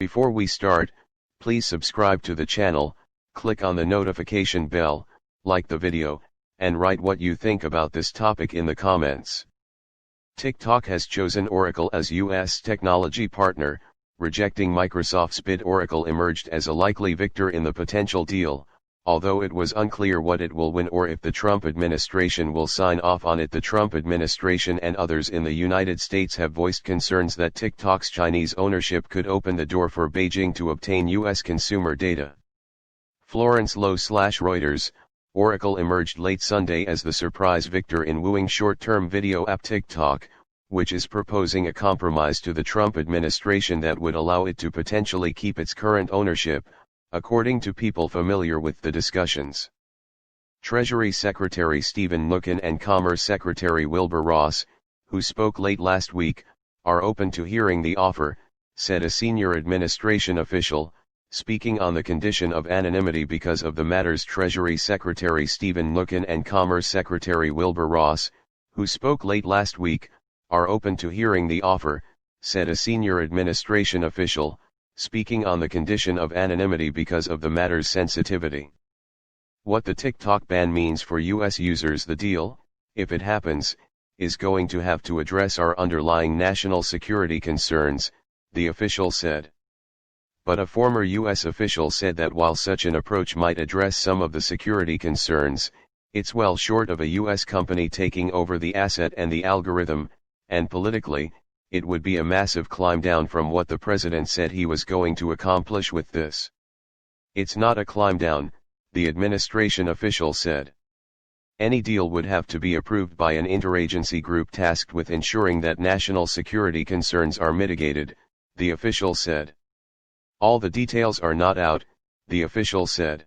Before we start, please subscribe to the channel, click on the notification bell, like the video, and write what you think about this topic in the comments. TikTok has chosen Oracle as US technology partner, rejecting Microsoft's bid. Oracle emerged as a likely victor in the potential deal, although it was unclear what it will win or if the Trump administration will sign off on it. The Trump administration and others in the United States have voiced concerns that TikTok's Chinese ownership could open the door for Beijing to obtain U.S. consumer data. Florence Lowe/Reuters, Oracle emerged late Sunday as the surprise victor in wooing short-term video app TikTok, which is proposing a compromise to the Trump administration that would allow it to potentially keep its current ownership, according to people familiar with the discussions. Treasury Secretary Steven Mnuchin and Commerce Secretary Wilbur Ross, who spoke late last week, are open to hearing the offer, said a senior administration official, speaking on the condition of anonymity because of the matters. Treasury Secretary Steven Mnuchin and Commerce Secretary Wilbur Ross, who spoke late last week, are open to hearing the offer, said a senior administration official, speaking on the condition of anonymity because of the matter's sensitivity. What the TikTok ban means for U.S. users: the deal, if it happens, is going to have to address our underlying national security concerns, the official said. But a former U.S. official said that while such an approach might address some of the security concerns, it's well short of a U.S. company taking over the asset and the algorithm, and politically, it would be a massive climb down from what the president said he was going to accomplish with this. It's not a climb down, the administration official said. Any deal would have to be approved by an interagency group tasked with ensuring that national security concerns are mitigated, the official said. All the details are not out, the official said.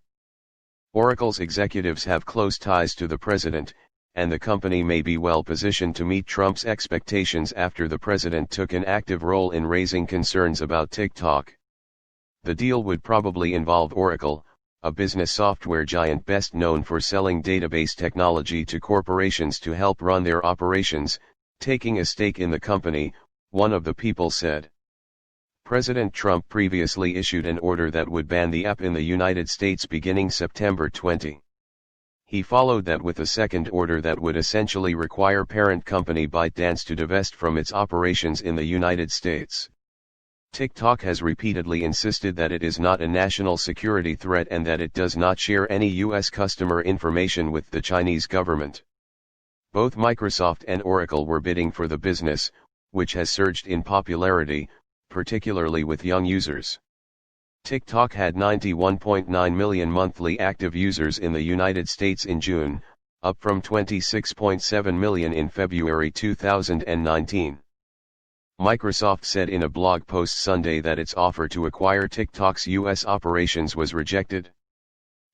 Oracle's executives have close ties to the president, and the company may be well positioned to meet Trump's expectations after the president took an active role in raising concerns about TikTok. The deal would probably involve Oracle, a business software giant best known for selling database technology to corporations to help run their operations, taking a stake in the company, one of the people said. President Trump previously issued an order that would ban the app in the United States beginning September 20. He followed that with a second order that would essentially require parent company ByteDance to divest from its operations in the United States. TikTok has repeatedly insisted that it is not a national security threat and that it does not share any U.S. customer information with the Chinese government. Both Microsoft and Oracle were bidding for the business, which has surged in popularity, particularly with young users. TikTok had 91.9 million monthly active users in the United States in June, up from 26.7 million in February 2019. Microsoft said in a blog post Sunday that its offer to acquire TikTok's U.S. operations was rejected.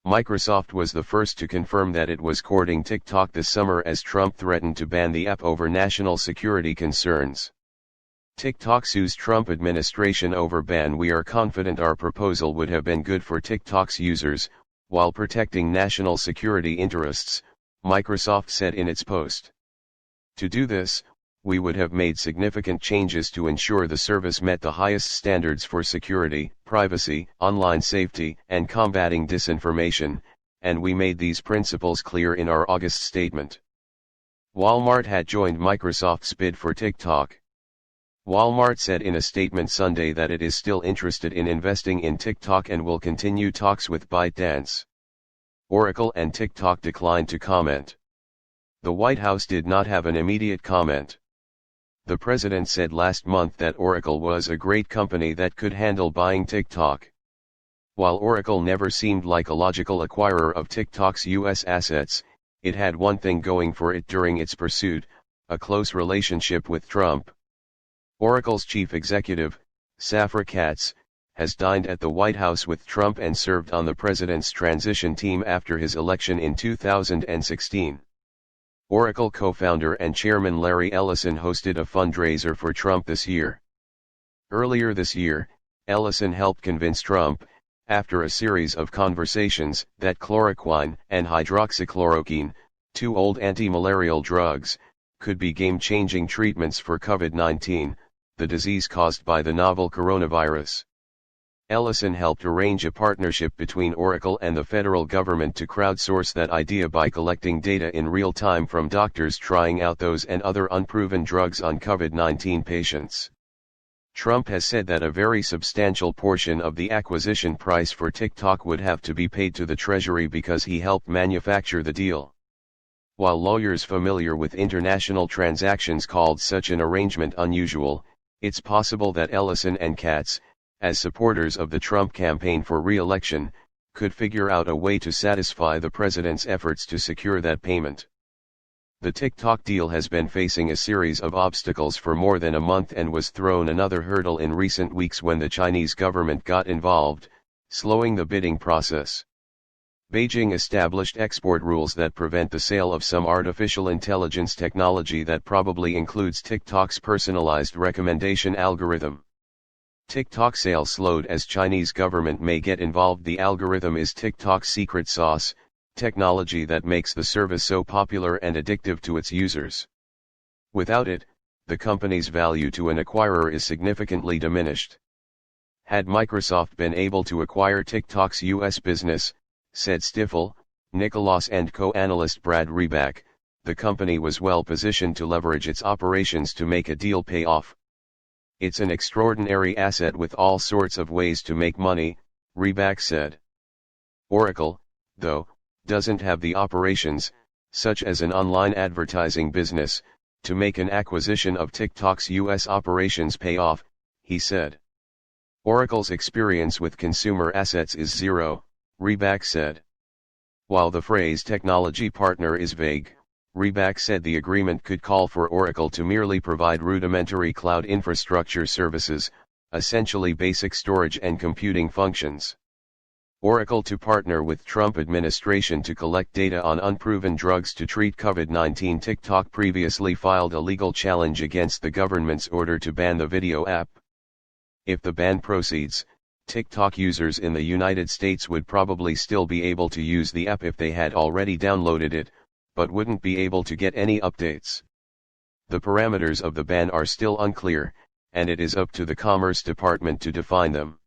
Microsoft was the first to confirm that it was courting TikTok this summer as Trump threatened to ban the app over national security concerns. TikTok sues Trump administration over ban. We are confident our proposal would have been good for TikTok's users, while protecting national security interests, Microsoft said in its post. To do this, we would have made significant changes to ensure the service met the highest standards for security, privacy, online safety, and combating disinformation, and we made these principles clear in our August statement. Walmart had joined Microsoft's bid for TikTok. Walmart said in a statement Sunday that it is still interested in investing in TikTok and will continue talks with ByteDance. Oracle and TikTok declined to comment. The White House did not have an immediate comment. The president said last month that Oracle was a great company that could handle buying TikTok. While Oracle never seemed like a logical acquirer of TikTok's U.S. assets, it had one thing going for it during its pursuit: a close relationship with Trump. Oracle's chief executive, Safra Catz, has dined at the White House with Trump and served on the president's transition team after his election in 2016. Oracle co-founder and chairman Larry Ellison hosted a fundraiser for Trump this year. Earlier this year, Ellison helped convince Trump, after a series of conversations, that chloroquine and hydroxychloroquine, two old anti-malarial drugs, could be game-changing treatments for COVID-19, the disease caused by the novel coronavirus. Ellison helped arrange a partnership between Oracle and the federal government to crowdsource that idea by collecting data in real time from doctors trying out those and other unproven drugs on COVID-19 patients. Trump has said that a very substantial portion of the acquisition price for TikTok would have to be paid to the Treasury because he helped manufacture the deal. While lawyers familiar with international transactions called such an arrangement unusual, it's possible that Ellison and Katz, as supporters of the Trump campaign for re-election, could figure out a way to satisfy the president's efforts to secure that payment. The TikTok deal has been facing a series of obstacles for more than a month and was thrown another hurdle in recent weeks when the Chinese government got involved, slowing the bidding process. Beijing established export rules that prevent the sale of some artificial intelligence technology that probably includes TikTok's personalized recommendation algorithm. TikTok sales slowed as Chinese government may get involved. The algorithm is TikTok's secret sauce, technology that makes the service so popular and addictive to its users. Without it, the company's value to an acquirer is significantly diminished. Had Microsoft been able to acquire TikTok's US business, said Stifel, Nicholas & Co. analyst Brad Reback, the company was well positioned to leverage its operations to make a deal pay off. It's an extraordinary asset with all sorts of ways to make money, Reback said. Oracle, though, doesn't have the operations, such as an online advertising business, to make an acquisition of TikTok's US operations pay off, he said. Oracle's experience with consumer assets is zero, Reback said. While the phrase technology partner is vague, Reback said the agreement could call for Oracle to merely provide rudimentary cloud infrastructure services, essentially basic storage and computing functions. Oracle to partner with Trump administration to collect data on unproven drugs to treat COVID-19. TikTok previously filed a legal challenge against the government's order to ban the video app. If the ban proceeds, TikTok users in the United States would probably still be able to use the app if they had already downloaded it, but wouldn't be able to get any updates. The parameters of the ban are still unclear, and it is up to the Commerce Department to define them.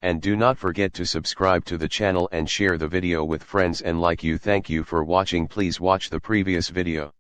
And do not forget to subscribe to the channel and share the video with friends and like you. Thank you for watching. Please watch the previous video.